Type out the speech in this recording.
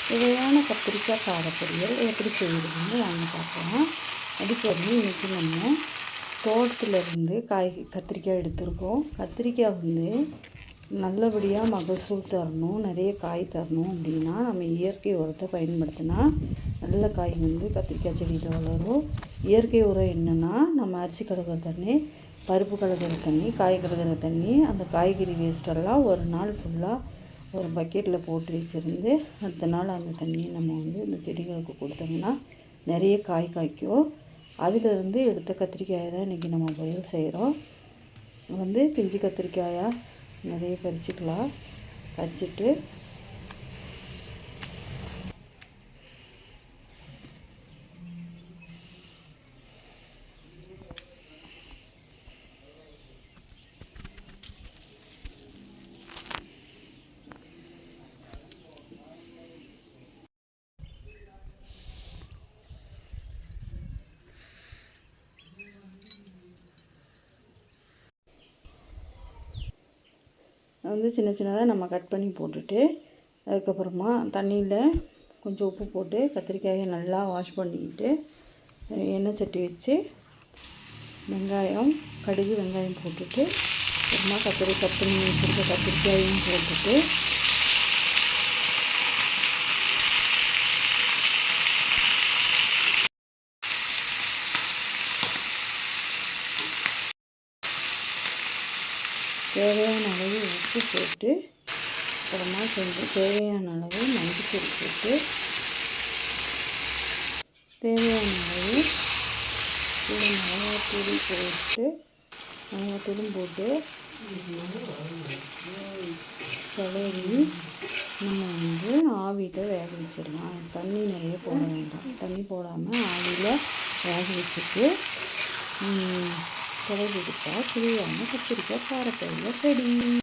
சுவையான கத்திரிக்காய் காரப்பொரியல் எப்படி செய்கிறதுன்னு வாங்க பார்க்கலாம். அதுக்கு இன்றைக்கி நம்ம தோட்டத்திலேருந்து கத்திரிக்காய் எடுத்துருக்கோம். கத்திரிக்காய் நல்லபடியாக மகசூல் தரணும், நிறைய காய் தரணும் அப்படின்னா நம்ம இயற்கை உரத்தை பயன்படுத்தினா நல்ல காய் கத்திரிக்காய் செடியில் வளரும். இயற்கை உரம் என்னென்னா நம்ம அரிசி கலக்கிற தண்ணி, பருப்பு கலக்கிற தண்ணி, காய் கலக்கிற தண்ணி, அந்த காய்கறி வேஸ்டெல்லாம் ஒரு நாள் ஃபுல்லாக ஒரு பக்கெட்டில் போட்டு வச்சுருந்து அடுத்த நாள் அந்த தண்ணியை நம்ம இந்த செடிகளுக்கு கொடுத்தோம்னா நிறைய காய் காய்க்கும். அதிலிருந்து எடுத்த கத்திரிக்காயை தான் இன்றைக்கி நம்ம பொரியல் செய்கிறோம். பிஞ்சு கத்திரிக்காயாக நிறைய பறிச்சுக்கலாம். பறிச்சுட்டு சின்ன சின்னதாக நம்ம கட் பண்ணி போட்டுட்டு அதுக்கப்புறமா தண்ணியில் கொஞ்சம் உப்பு போட்டு கத்திரிக்காயை நல்லா வாஷ் பண்ணிக்கிட்டு எண்ணெய் சட்டி வச்சு வெங்காயம், கடுகு, வெங்காயம் போட்டுட்டு அப்புறமா கட் பண்ணி வச்சுருக்க கத்திரிக்காயும் போட்டுட்டு தேவையான அளவு உப்பு போட்டு அப்புறமா கொஞ்சம் தேவையான அளவு மஞ்சள் போட்டு தேவையான அளவு மிளகாத்தூள் போட்டு மிளகாத்தூளும் போட்டு கிளறி நம்ம ஆவியில் வேக வச்சிடலாம். தண்ணி நிறைய போட வேண்டாம். தண்ணி போடாமல் ஆவியில் வேக வச்சுட்டு கிளறி எடுத்தால் சுவையான கத்திரிக்காய் காரப்பொரியல் ரெடி.